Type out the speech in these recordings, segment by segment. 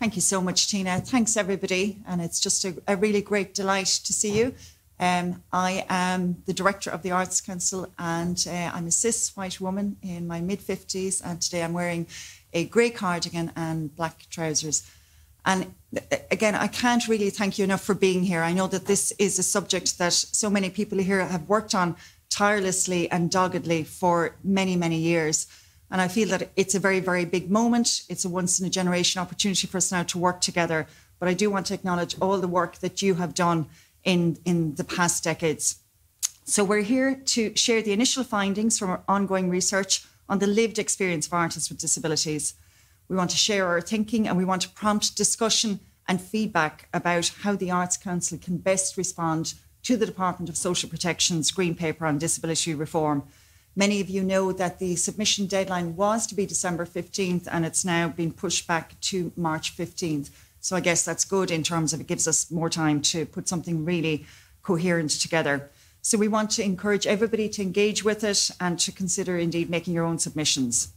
Thank you so much, Tina. Thanks, everybody. And it's just a really great delight to see you. I am the director of the Arts Council, and I'm a cis white woman in my mid-50s. And today I'm wearing a grey cardigan and black trousers. And again, I can't really thank you enough for being here. I know that this is a subject that so many people here have worked on tirelessly and doggedly for many, many years. And I feel that it's a very, very big moment. It's a once in a generation opportunity for us now to work together. But I do want to acknowledge all the work that you have done in the past decades. So we're here to share the initial findings from our ongoing research on the lived experience of artists with disabilities. We want to share our thinking, and we want to prompt discussion and feedback about how the Arts Council can best respond to the Department of Social Protection's Green Paper on Disability Reform. Many of you know that the submission deadline was to be December 15th, and it's now been pushed back to March 15th. So I guess that's good in terms of it gives us more time to put something really coherent together. So we want to encourage everybody to engage with it and to consider indeed making your own submissions.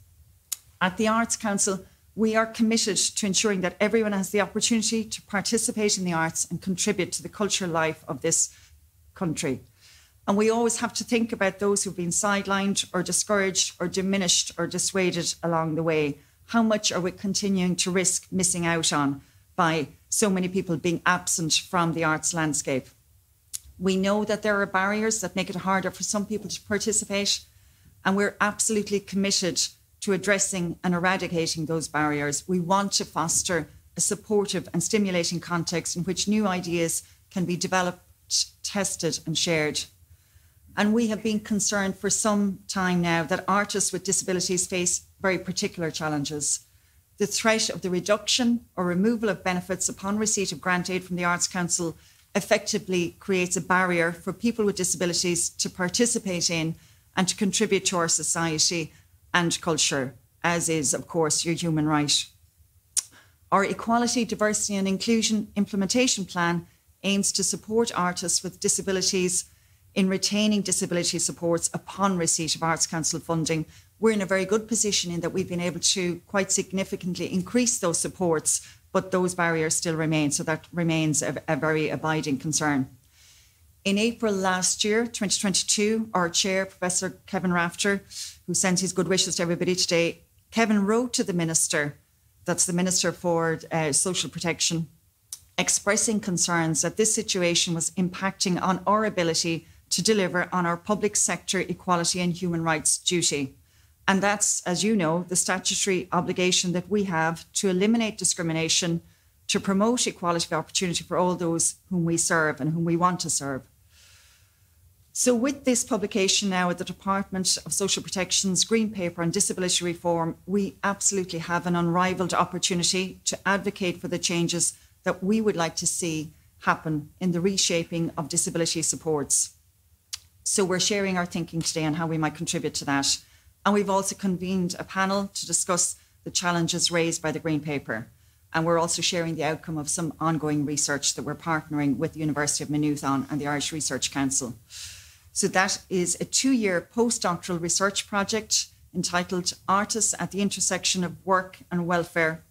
At the Arts Council, we are committed to ensuring that everyone has the opportunity to participate in the arts and contribute to the cultural life of this country. And we always have to think about those who've been sidelined or discouraged or diminished or dissuaded along the way. How much are we continuing to risk missing out on by so many people being absent from the arts landscape? We know that there are barriers that make it harder for some people to participate, and we're absolutely committed to addressing and eradicating those barriers. We want to foster a supportive and stimulating context in which new ideas can be developed, tested and shared. And we have been concerned for some time now that artists with disabilities face very particular challenges. The threat of the reduction or removal of benefits upon receipt of grant aid from the Arts Council effectively creates a barrier for people with disabilities to participate in and to contribute to our society and culture, as is, of course, your human right. Our Equality, Diversity and Inclusion Implementation Plan aims to support artists with disabilities in retaining disability supports upon receipt of Arts Council funding. We're in a very good position in that we've been able to quite significantly increase those supports, but those barriers still remain. So that remains a very abiding concern. In April last year, 2022, our chair, Professor Kevin Rafter, who sends his good wishes to everybody today, Kevin wrote to the Minister, that's the Minister for Social Protection, expressing concerns that this situation was impacting on our ability to deliver on our public sector equality and human rights duty. And that's, as you know, the statutory obligation that we have to eliminate discrimination, to promote equality of opportunity for all those whom we serve and whom we want to serve. So with this publication now at the Department of Social Protection's Green Paper on Disability Reform, we absolutely have an unrivalled opportunity to advocate for the changes that we would like to see happen in the reshaping of disability supports. So we're sharing our thinking today on how we might contribute to that. And we've also convened a panel to discuss the challenges raised by the Green Paper. And we're also sharing the outcome of some ongoing research that we're partnering with the University of Maynooth on and the Irish Research Council. So that is a 2-year postdoctoral research project entitled Artists at the Intersection of Work and Welfare.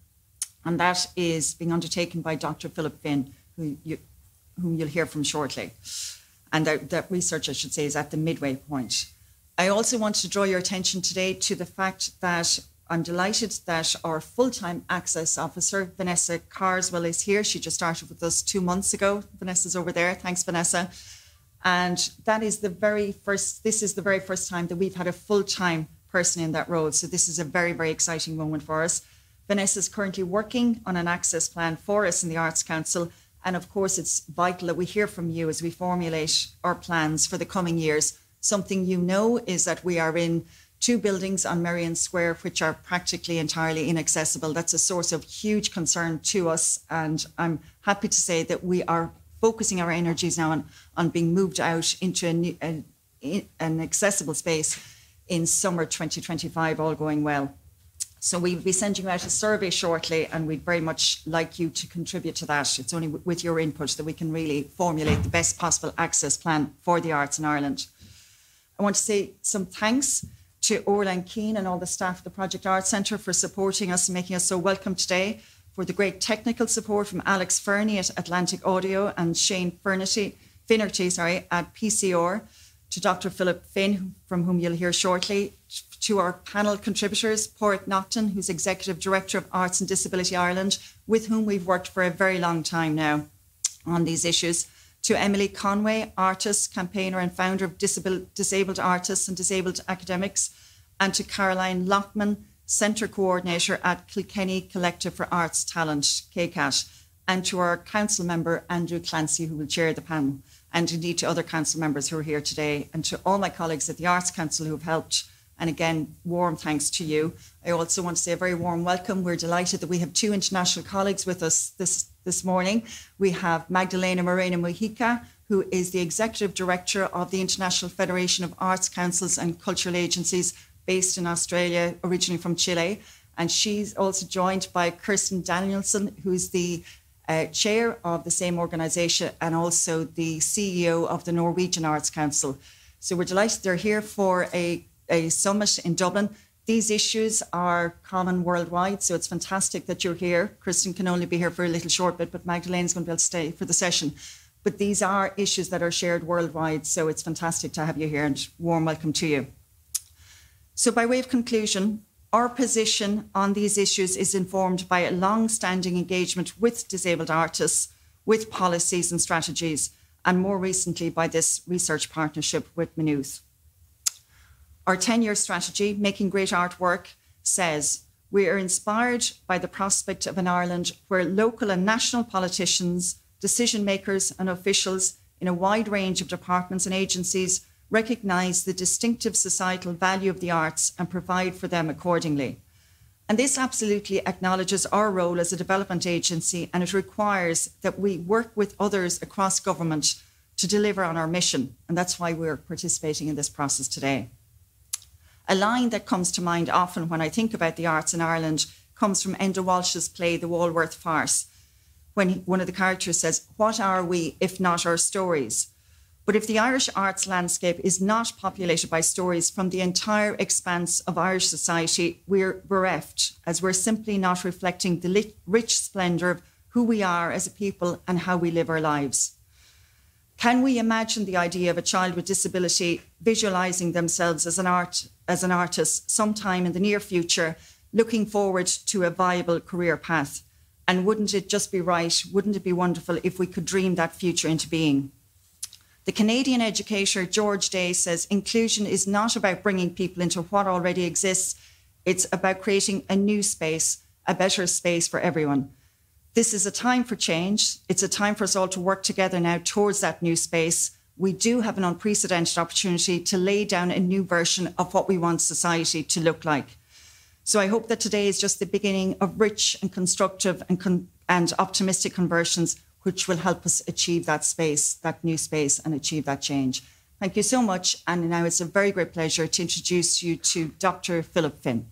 And that is being undertaken by Dr. Philip Finn, whom you'll hear from shortly. And that research, I should say, is at the midway point. I also want to draw your attention today to the fact that I'm delighted that our full-time access officer, Vanessa Carswell, is here. She just started with us 2 months ago. Vanessa's over there. Thanks, Vanessa. And that is this is the very first time that we've had a full-time person in that role. So this is a very, very exciting moment for us. Vanessa is currently working on an access plan for us in the Arts Council. And of course, it's vital that we hear from you as we formulate our plans for the coming years. Something you know is that we are in 2 buildings on Merrion Square, which are practically entirely inaccessible. That's a source of huge concern to us. And I'm happy to say that we are focusing our energies now on being moved out into an accessible space in summer 2025, all going well. So we'll be sending out a survey shortly, and we'd very much like you to contribute to that. It's only with your input that we can really formulate the best possible access plan for the arts in Ireland. I want to say some thanks to Orla and Keane and all the staff of the Project Arts Centre for supporting us and making us so welcome today. for the great technical support from Alex Fernie at Atlantic Audio and Shane Finnerty at PCR, to Dr. Philip Finn, from whom you'll hear shortly, to our panel contributors, Pádraig Naughton, who's Executive Director of Arts and Disability Ireland, with whom we've worked for a very long time now on these issues, to Emily Conway, artist, campaigner and founder of Disabled Artists and Disabled Academics, and to Caroline Lockman, Centre Coordinator at Kilkenny Collective for Arts Talent, KCAT, and to our council member, Andrew Clancy, who will chair the panel, and indeed to other council members who are here today, and to all my colleagues at the Arts Council who have helped. And again, warm thanks to you. I also want to say a very warm welcome. We're delighted that we have two international colleagues with us this morning. We have Magdalena Moreno Mojica, who is the Executive Director of the International Federation of Arts Councils and Cultural Agencies based in Australia, originally from Chile. And she's also joined by Kirsten Danielson, who's the chair of the same organisation and also the CEO of the Norwegian Arts Council. So we're delighted they're here for a summit in Dublin. These issues are common worldwide, so it's fantastic that you're here. Kristen can only be here for a little short bit, but Magdalena's going to be able to stay for the session. But these are issues that are shared worldwide, so it's fantastic to have you here, and warm welcome to you. So by way of conclusion, our position on these issues is informed by a long-standing engagement with disabled artists, with policies and strategies, and more recently by this research partnership with Maynooth. Our 10-year strategy, Making Great Artwork, says we are inspired by the prospect of an Ireland where local and national politicians, decision makers and officials in a wide range of departments and agencies recognise the distinctive societal value of the arts and provide for them accordingly. And this absolutely acknowledges our role as a development agency, and it requires that we work with others across government to deliver on our mission. And that's why we're participating in this process today. A line that comes to mind often when I think about the arts in Ireland comes from Enda Walsh's play, The Walworth Farce, when one of the characters says, "What are we if not our stories?" But if the Irish arts landscape is not populated by stories from the entire expanse of Irish society, we're bereft, as we're simply not reflecting the rich splendour of who we are as a people and how we live our lives. Can we imagine the idea of a child with disability visualising themselves as an artist sometime in the near future, looking forward to a viable career path? And wouldn't it just be right, wouldn't it be wonderful if we could dream that future into being? The Canadian educator George Day says inclusion is not about bringing people into what already exists. It's about creating a new space, a better space for everyone. This is a time for change. It's a time for us all to work together now towards that new space. We do have an unprecedented opportunity to lay down a new version of what we want society to look like. So I hope that today is just the beginning of rich and constructive and optimistic conversions, which will help us achieve that space, that new space, and achieve that change. Thank you so much. And now it's a very great pleasure to introduce you to Dr. Philip Finn.